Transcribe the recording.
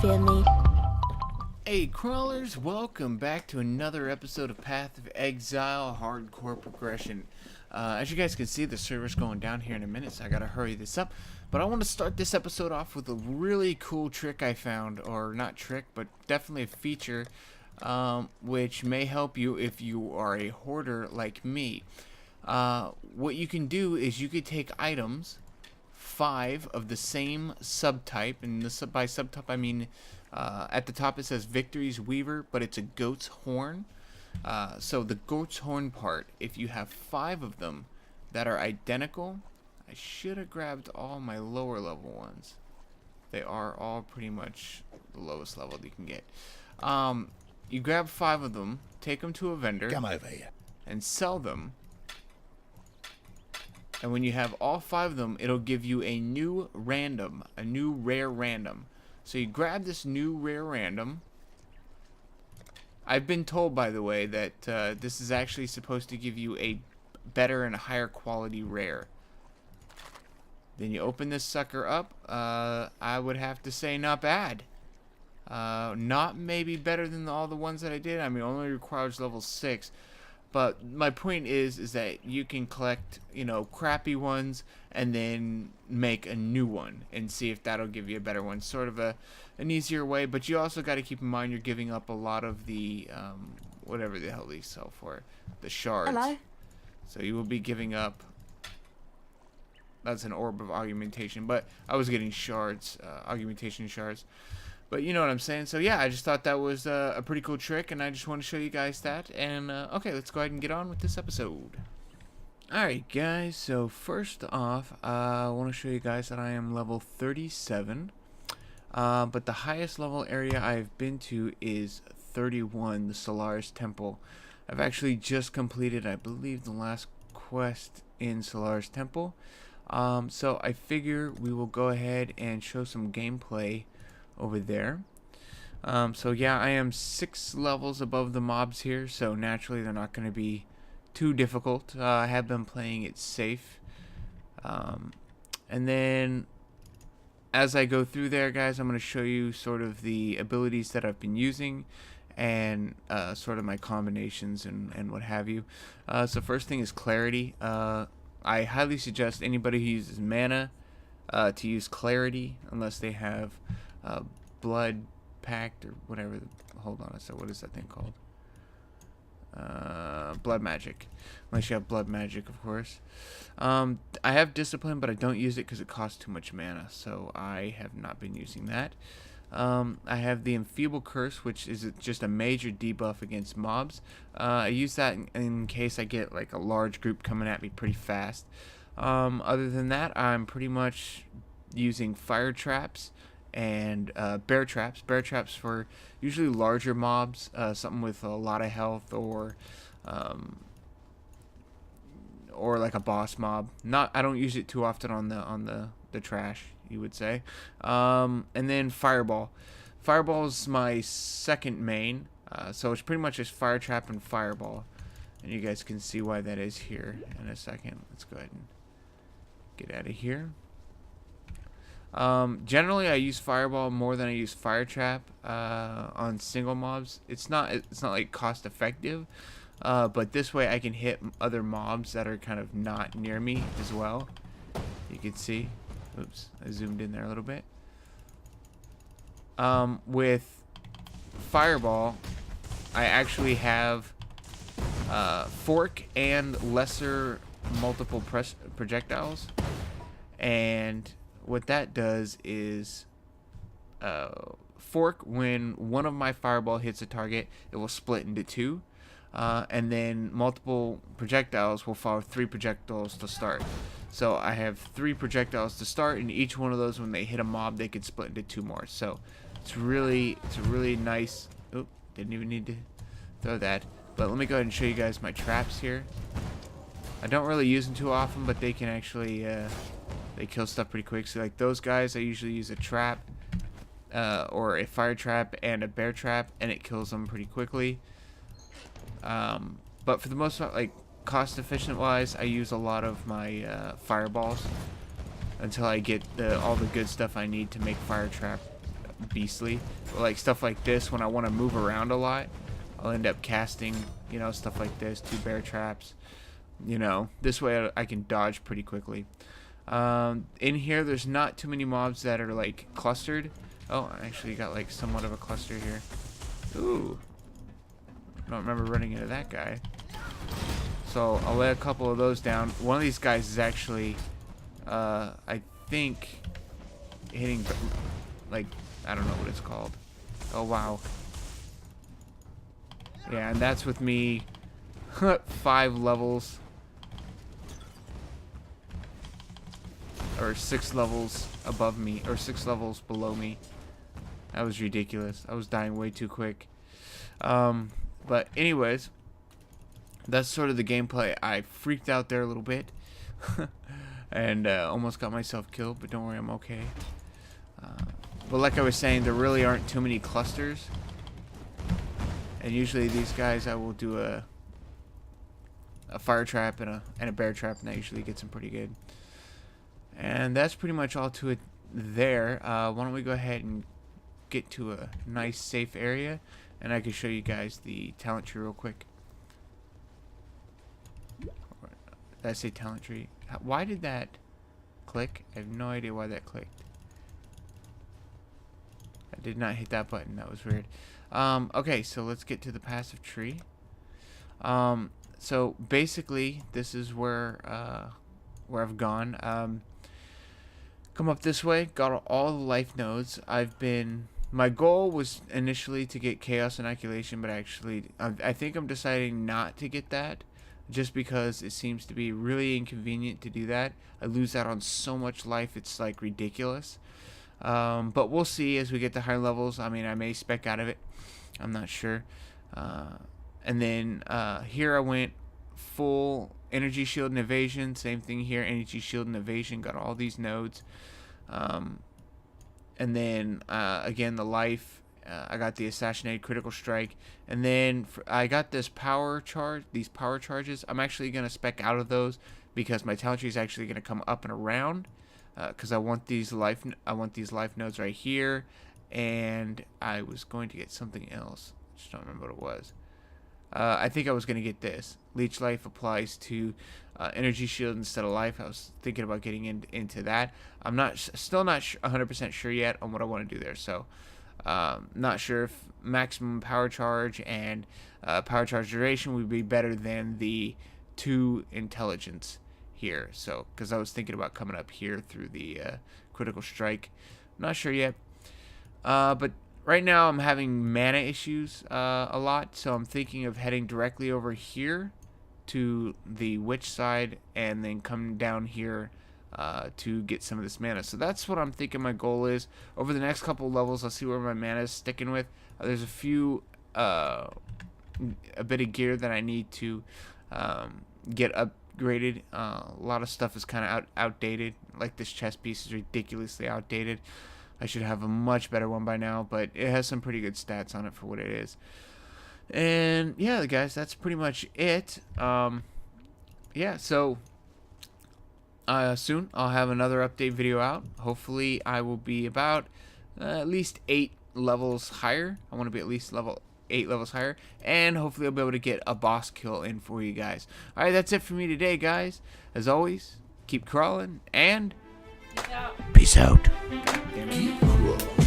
fear me. Hey crawlers, welcome back to another episode of Path of Exile Hardcore Progression. As you guys can see, the server's going down here in a minute, so I gotta hurry this up. But I want to start this episode off with a really cool trick I found, or not trick, but definitely a feature, which may help you if you are a hoarder like me. What you can do is you could take items, 5 of the same subtype, and by subtype I mean at the top it says Victory's Weaver, but it's a goat's horn. So the goat's horn part, if you have 5 of them that are identical, I should have grabbed all my lower level ones. They are all pretty much the lowest level you can get. You grab 5 of them, take them to a vendor, Come over here, and sell them. And when you have all 5 of them, it'll give you a new random, a new rare random. So you grab this new rare random. I've been told, by the way, that this is actually supposed to give you a better and higher quality rare. Then you open this sucker up. I would have to say not bad. Not maybe better than all the ones that I did. I mean, only requires level 6. But my point is that you can collect, you know, crappy ones and then make a new one and see if that'll give you a better one. Sort of an easier way, but you also got to keep in mind you're giving up a lot of the, whatever the hell they sell for, the shards. Hello? So you will be giving up, that's an orb of augmentation, but I was getting shards, augmentation shards. But you know what I'm saying. So yeah, I just thought that was a pretty cool trick, and I just want to show you guys that. And okay, let's go ahead and get on with this episode. Alright guys, so first off, I want to show you guys that I am level 37. But the highest level area I've been to is 31, the Solaris Temple. I've actually just completed, I believe, the last quest in Solaris Temple. So I figure we will go ahead and show some gameplay over there. So yeah, I am 6 levels above the mobs here, so naturally they're not going to be too difficult. I have been playing it safe. And then as I go through there, guys, I'm going to show you sort of the abilities that I've been using and sort of my combinations and what have you. So first thing is Clarity. I highly suggest anybody who uses mana to use Clarity unless they have Blood Pact or whatever. Hold on, so what is that thing called? Blood Magic. Unless you have Blood Magic, of course. I have Discipline, but I don't use it because it costs too much mana, so I have not been using that. I have the Enfeeble Curse, which is just a major debuff against mobs. I use that in case I get like a large group coming at me pretty fast. Other than that, I'm pretty much using Fire Traps and Bear Traps. Bear Traps for usually larger mobs, something with a lot of health, or like a boss mob. I don't use it too often on the trash, you would say. And then Fireball. Fireball is my second main, so it's pretty much just Fire Trap and Fireball, and you guys can see why that is here in a second. Let's go ahead and get out of here. Generally I use Fireball more than I use Fire Trap on single mobs. It's not like cost effective, but this way I can hit other mobs that are kind of not near me as well. You can see, oops, I zoomed in there a little bit. With Fireball, I actually have Fork and lesser multiple projectiles, and what that does is Fork, when one of my Fireball hits a target, it will split into 2, and then multiple projectiles will fire 3 projectiles to start. So I have 3 projectiles to start, and each one of those, when they hit a mob, they could split into 2 more. So it's a really nice. Oop, didn't even need to throw that. But let me go ahead and show you guys my traps here. I don't really use them too often, but they can actually they kill stuff pretty quick. So like those guys, I usually use a trap or a Fire Trap and a Bear Trap, and it kills them pretty quickly. But for the most part, like cost efficient wise, I use a lot of my fireballs until I get all the good stuff I need to make Fire Trap beastly. Like stuff like this, when I want to move around a lot, I'll end up casting, you know, stuff like this, 2 bear traps. You know, this way I can dodge pretty quickly. In here, there's not too many mobs that are like clustered. Oh, I actually got like somewhat of a cluster here. Ooh, I don't remember running into that guy. So I'll lay a couple of those down. One of these guys is actually, I think, hitting, like, I don't know what it's called. Oh, wow. Yeah, and that's with me 5 levels. Or 6 levels above me, or 6 levels below me. That was ridiculous. I was dying way too quick. But anyways, that's sort of the gameplay. I freaked out there a little bit. And almost got myself killed, but don't worry, I'm okay. But like I was saying, there really aren't too many clusters. And usually these guys, I will do a fire trap and a bear trap, and that usually gets them pretty good. And that's pretty much all to it there. Why don't we go ahead and get to a nice safe area, and I can show you guys the talent tree real quick. Did I say talent tree? Why did that click? I have no idea why that clicked. I did not hit that button. That was weird. Okay, so let's get to the passive tree. So basically, this is where I've gone. Come up this way, got all the life nodes. My goal was initially to get Chaos Inoculation, but actually, I think I'm deciding not to get that, just because it seems to be really inconvenient to do that. I lose out on so much life, it's like ridiculous. But we'll see as we get to higher levels. I mean, I may spec out of it. I'm not sure. And then here I went full energy shield and evasion. Same thing here, energy shield and evasion. Got all these nodes. And then again, the life. I got the assassinated critical strike. And then I got this power charge. These power charges. I'm actually going to spec out of those because my talent tree is actually going to come up and around. Because I want these life nodes right here, and I was going to get something else. Just don't remember what it was. I think I was going to get this. Leech life applies to energy shield instead of life. I was thinking about getting into that. I'm still not 100% sure yet on what I want to do there. So, not sure if maximum power charge and power charge duration would be better than the 2 intelligence here. So, because I was thinking about coming up here through the critical strike. I'm not sure yet. But right now I'm having mana issues a lot, so I'm thinking of heading directly over here to the witch side and then come down here to get some of this mana. So that's what I'm thinking my goal is. Over the next couple of levels, I'll see where my mana is sticking with. There's a bit of gear that I need to get upgraded. A lot of stuff is kind of outdated. Like this chest piece is ridiculously outdated. I should have a much better one by now, but it has some pretty good stats on it for what it is. And yeah, guys, that's pretty much it. Yeah, so soon I'll have another update video out. Hopefully I will be about at least 8 levels higher. I want to be at least level 8 levels higher, and hopefully I'll be able to get a boss kill in for you guys. Alright, that's it for me today, guys. As always, keep crawling and Peace out. peace out. K-Rawll.